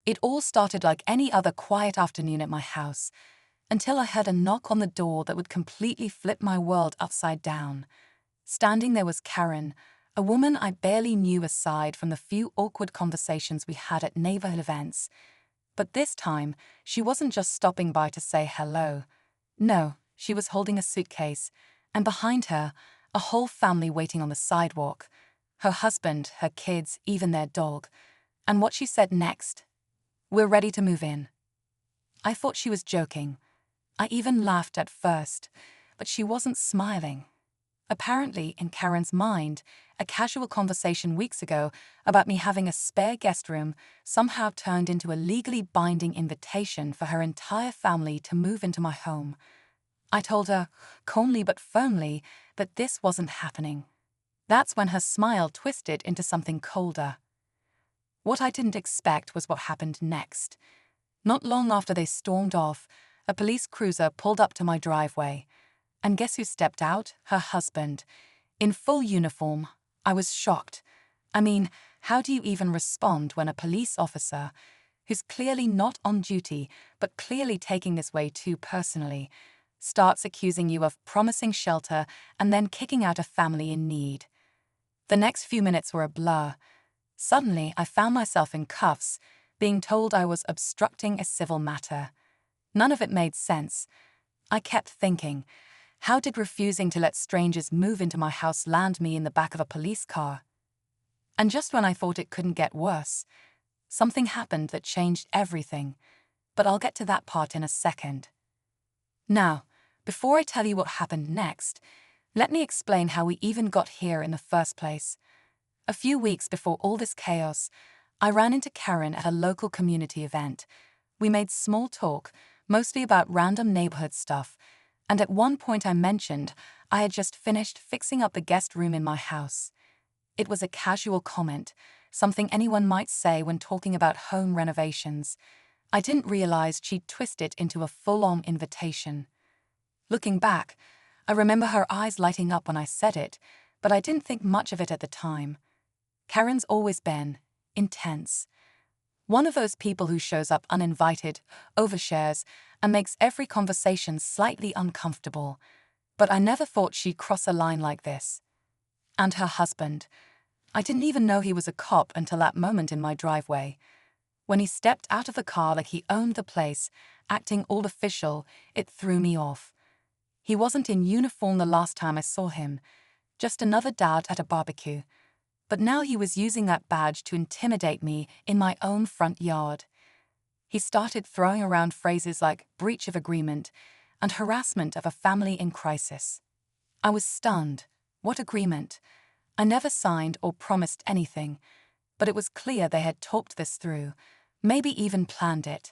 It all started like any other quiet afternoon at my house, until I heard a knock on the door that would completely flip my world upside down. Standing there was Karen, a woman I barely knew aside from the few awkward conversations we had at neighborhood events. But this time, she wasn't just stopping by to say hello. No, she was holding a suitcase, and behind her, a whole family waiting on the sidewalk. Her husband, her kids, even their dog. And what she said next: "We're ready to move in." I thought she was joking. I even laughed at first, but she wasn't smiling. Apparently, in Karen's mind, a casual conversation weeks ago about me having a spare guest room somehow turned into a legally binding invitation for her entire family to move into my home. I told her, calmly but firmly, that this wasn't happening. That's when her smile twisted into something colder. What I didn't expect was what happened next. Not long after they stormed off, a police cruiser pulled up to my driveway. And guess who stepped out? Her husband. In full uniform. I was shocked. I mean, how do you even respond when a police officer, who's clearly not on duty, but clearly taking this way too personally, starts accusing you of promising shelter and then kicking out a family in need? The next few minutes were a blur. Suddenly, I found myself in cuffs, being told I was obstructing a civil matter. None of it made sense. I kept thinking, how did refusing to let strangers move into my house land me in the back of a police car? And just when I thought it couldn't get worse, something happened that changed everything. But I'll get to that part in a second. Now, before I tell you what happened next, let me explain how we even got here in the first place. A few weeks before all this chaos, I ran into Karen at a local community event. We made small talk, mostly about random neighborhood stuff, and at one point I mentioned I had just finished fixing up the guest room in my house. It was a casual comment, something anyone might say when talking about home renovations. I didn't realize she'd twist it into a full-on invitation. Looking back, I remember her eyes lighting up when I said it, but I didn't think much of it at the time. Karen's always been intense. One of those people who shows up uninvited, overshares, and makes every conversation slightly uncomfortable. But I never thought she'd cross a line like this. And her husband. I didn't even know he was a cop until that moment in my driveway. When he stepped out of the car like he owned the place, acting all official, it threw me off. He wasn't in uniform the last time I saw him, just another dad at a barbecue. But now he was using that badge to intimidate me in my own front yard. He started throwing around phrases like breach of agreement and harassment of a family in crisis. I was stunned. What agreement? I never signed or promised anything, but it was clear they had talked this through, maybe even planned it.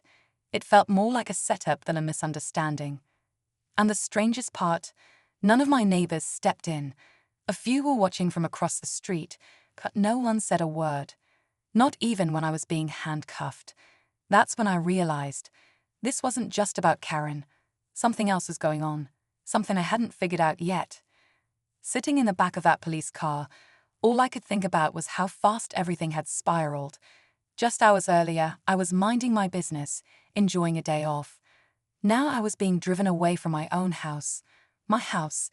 It felt more like a setup than a misunderstanding. And the strangest part, none of my neighbors stepped in. A few were watching from across the street, but no one said a word. Not even when I was being handcuffed. That's when I realized this wasn't just about Karen. Something else was going on. Something I hadn't figured out yet. Sitting in the back of that police car, all I could think about was how fast everything had spiraled. Just hours earlier, I was minding my business, enjoying a day off. Now I was being driven away from my own house. My house.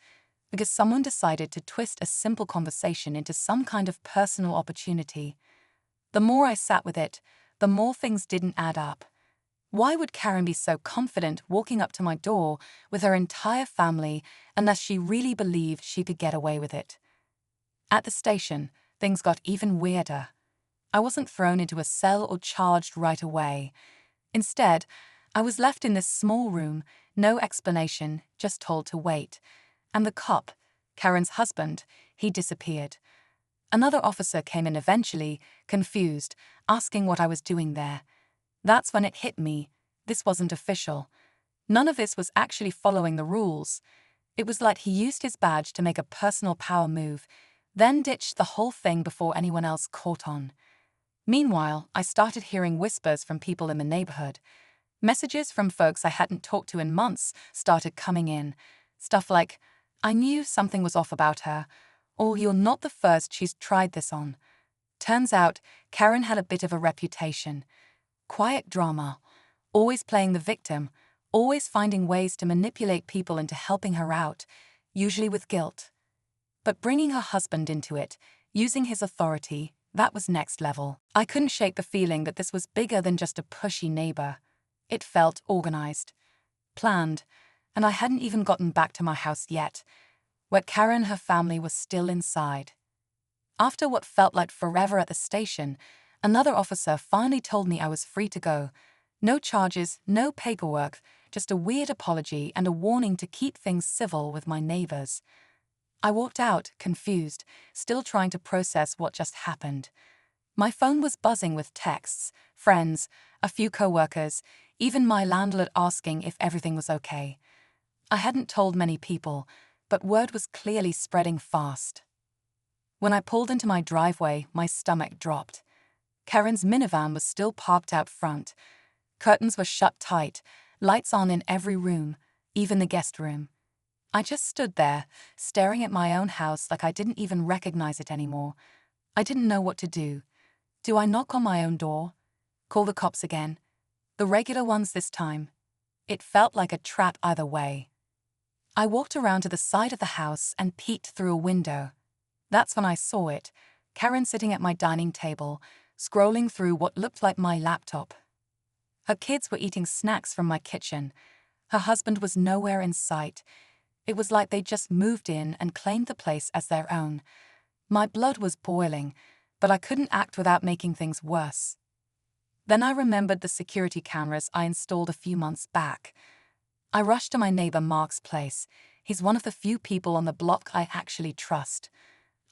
Because someone decided to twist a simple conversation into some kind of personal opportunity. The more I sat with it, the more things didn't add up. Why would Karen be so confident walking up to my door with her entire family unless she really believed she could get away with it? At the station, things got even weirder. I wasn't thrown into a cell or charged right away. Instead, I was left in this small room, no explanation, just told to wait. And the cop, Karen's husband, he disappeared. Another officer came in eventually, confused, asking what I was doing there. That's when it hit me. This wasn't official. None of this was actually following the rules. It was like he used his badge to make a personal power move, then ditched the whole thing before anyone else caught on. Meanwhile, I started hearing whispers from people in the neighborhood. Messages from folks I hadn't talked to in months started coming in. Stuff like, "I knew something was off about her," or "You're not the first she's tried this on." Turns out, Karen had a bit of a reputation. Quiet drama, always playing the victim, always finding ways to manipulate people into helping her out, usually with guilt. But bringing her husband into it, using his authority, that was next level. I couldn't shake the feeling that this was bigger than just a pushy neighbor. It felt organized, planned, and I hadn't even gotten back to my house yet, where Karen and her family was still inside. After what felt like forever at the station, another officer finally told me I was free to go. No charges, no paperwork, just a weird apology and a warning to keep things civil with my neighbors. I walked out, confused, still trying to process what just happened. My phone was buzzing with texts, friends, a few coworkers, even my landlord asking if everything was okay. I hadn't told many people, but word was clearly spreading fast. When I pulled into my driveway, my stomach dropped. Karen's minivan was still parked out front. Curtains were shut tight, lights on in every room, even the guest room. I just stood there, staring at my own house like I didn't even recognize it anymore. I didn't know what to do. Do I knock on my own door? Call the cops again? The regular ones this time? It felt like a trap either way. I walked around to the side of the house and peeked through a window. That's when I saw it, Karen sitting at my dining table, scrolling through what looked like my laptop. Her kids were eating snacks from my kitchen. Her husband was nowhere in sight. It was like they'd just moved in and claimed the place as their own. My blood was boiling, but I couldn't act without making things worse. Then I remembered the security cameras I installed a few months back. I rushed to my neighbor Mark's place. He's one of the few people on the block I actually trust.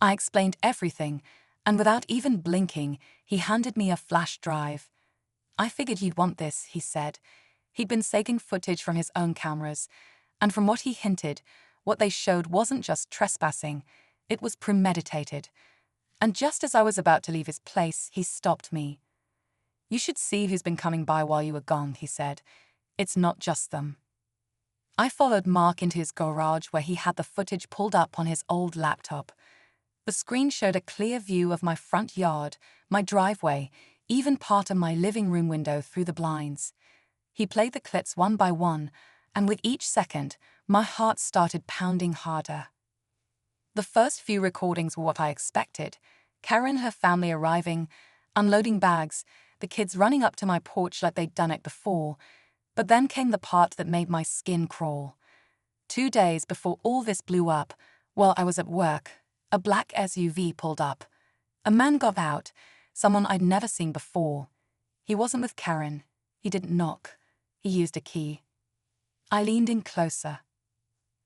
I explained everything, and without even blinking, he handed me a flash drive. I figured you'd want this, he said. He'd been saving footage from his own cameras, and from what he hinted, what they showed wasn't just trespassing, it was premeditated. And just as I was about to leave his place, he stopped me. You should see who's been coming by while you were gone, he said. It's not just them. I followed Mark into his garage where he had the footage pulled up on his old laptop. The screen showed a clear view of my front yard, my driveway, even part of my living room window through the blinds. He played the clips one by one, and with each second, my heart started pounding harder. The first few recordings were what I expected. Karen and her family arriving, unloading bags, the kids running up to my porch like they'd done it before. But then came the part that made my skin crawl. 2 days before all this blew up, while I was at work, a black SUV pulled up. A man got out, someone I'd never seen before. He wasn't with Karen. He didn't knock. He used a key. I leaned in closer.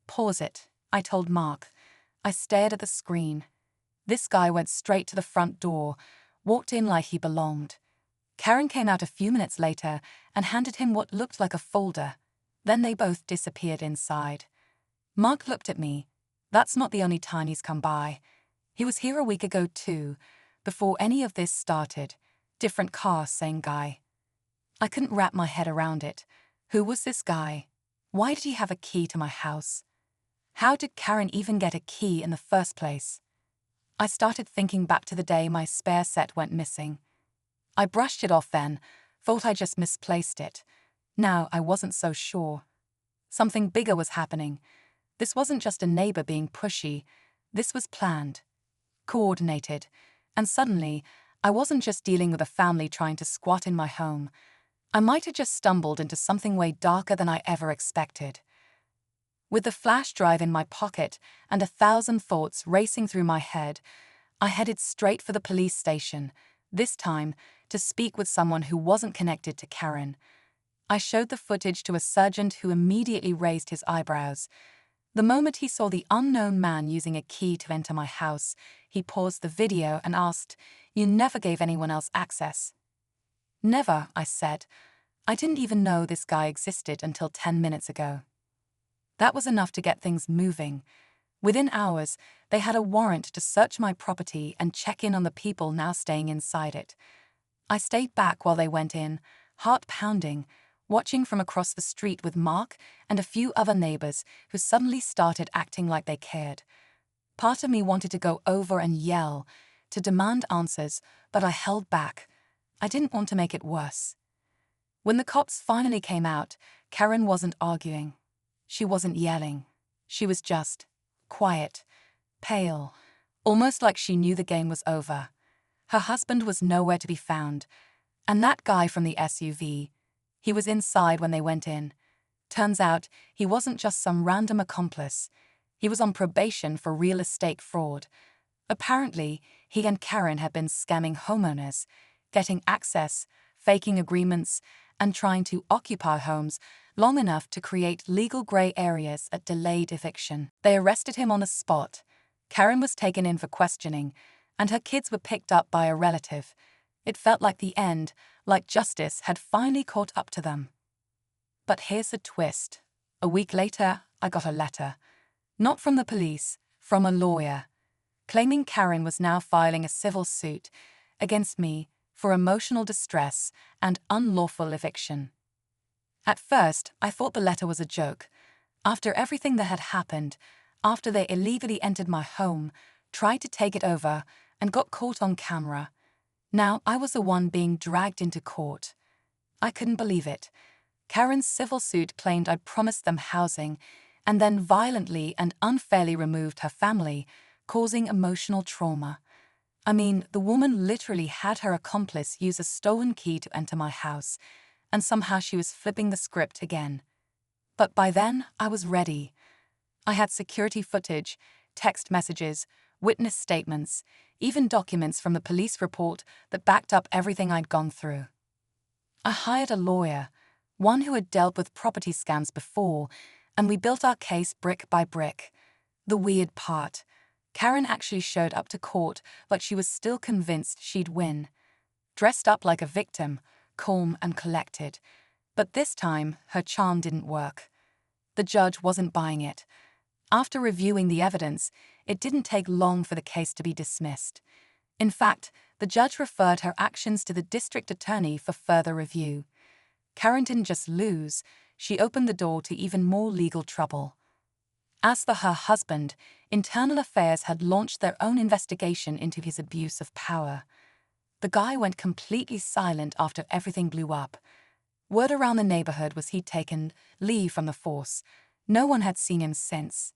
Pause it, I told Mark. I stared at the screen. This guy went straight to the front door, walked in like he belonged. Karen came out a few minutes later and handed him what looked like a folder. Then they both disappeared inside. Mark looked at me. That's not the only time he's come by. He was here a week ago too, before any of this started. Different car, same guy. I couldn't wrap my head around it. Who was this guy? Why did he have a key to my house? How did Karen even get a key in the first place? I started thinking back to the day my spare set went missing. I brushed it off then, thought I just misplaced it. Now I wasn't so sure. Something bigger was happening. This wasn't just a neighbor being pushy. This was planned, coordinated, and suddenly, I wasn't just dealing with a family trying to squat in my home. I might have just stumbled into something way darker than I ever expected. With the flash drive in my pocket and 1,000 thoughts racing through my head, I headed straight for the police station, this time to speak with someone who wasn't connected to Karen. I showed the footage to a sergeant who immediately raised his eyebrows. The moment he saw the unknown man using a key to enter my house, he paused the video and asked, "You never gave anyone else access?" "Never," I said. "I didn't even know this guy existed until 10 minutes ago." That was enough to get things moving. Within hours, they had a warrant to search my property and check in on the people now staying inside it. I stayed back while they went in, heart pounding, watching from across the street with Mark and a few other neighbors who suddenly started acting like they cared. Part of me wanted to go over and yell, to demand answers, but I held back. I didn't want to make it worse. When the cops finally came out, Karen wasn't arguing. She wasn't yelling. She was just quiet, pale, almost like she knew the game was over. Her husband was nowhere to be found, and that guy from the SUV, he was inside when they went in. Turns out he wasn't just some random accomplice. He was on probation for real estate fraud. Apparently, he and Karen had been scamming homeowners, getting access, faking agreements, and trying to occupy homes long enough to create legal grey areas at delayed eviction. They arrested him on the spot. Karen was taken in for questioning, and her kids were picked up by a relative. It felt like the end, like justice had finally caught up to them. But here's the twist. A week later, I got a letter. Not from the police, from a lawyer, claiming Karen was now filing a civil suit against me for emotional distress and unlawful eviction. At first, I thought the letter was a joke. After everything that had happened, after they illegally entered my home, tried to take it over, and got caught on camera, now I was the one being dragged into court. I couldn't believe it. Karen's civil suit claimed I'd promised them housing and then violently and unfairly removed her family, causing emotional trauma. I mean, the woman literally had her accomplice use a stolen key to enter my house, and somehow she was flipping the script again. But by then, I was ready. I had security footage, text messages, witness statements, even documents from the police report that backed up everything I'd gone through. I hired a lawyer, one who had dealt with property scams before, and we built our case brick by brick. The weird part, Karen actually showed up to court like she was still convinced she'd win. Dressed up like a victim, calm and collected. But this time, her charm didn't work. The judge wasn't buying it. After reviewing the evidence, it didn't take long for the case to be dismissed. In fact, the judge referred her actions to the district attorney for further review. Karen didn't just lose, she opened the door to even more legal trouble. As for her husband, Internal Affairs had launched their own investigation into his abuse of power. The guy went completely silent after everything blew up. Word around the neighborhood was he'd taken leave from the force. No one had seen him since.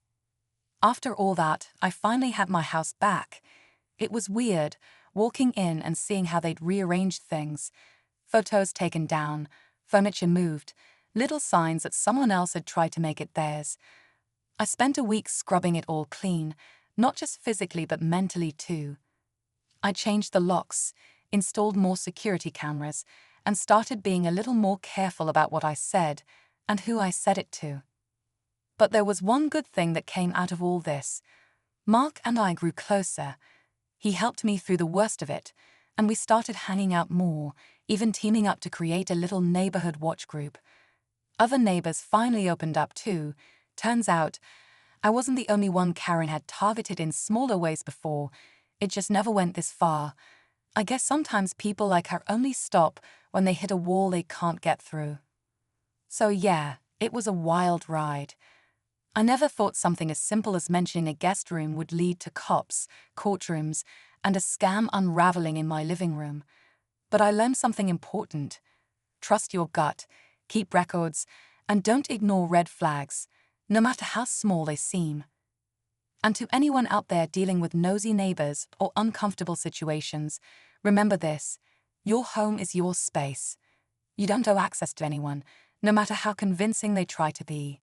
After all that, I finally had my house back. It was weird, walking in and seeing how they'd rearranged things. Photos taken down, furniture moved, little signs that someone else had tried to make it theirs. I spent a week scrubbing it all clean, not just physically but mentally too. I changed the locks, installed more security cameras, and started being a little more careful about what I said and who I said it to. But there was one good thing that came out of all this. Mark and I grew closer. He helped me through the worst of it, and we started hanging out more, even teaming up to create a little neighborhood watch group. Other neighbors finally opened up too. Turns out, I wasn't the only one Karen had targeted in smaller ways before. It just never went this far. I guess sometimes people like her only stop when they hit a wall they can't get through. So yeah, it was a wild ride. I never thought something as simple as mentioning a guest room would lead to cops, courtrooms, and a scam unraveling in my living room. But I learned something important. Trust your gut, keep records, and don't ignore red flags, no matter how small they seem. And to anyone out there dealing with nosy neighbors or uncomfortable situations, remember this: your home is your space. You don't owe access to anyone, no matter how convincing they try to be.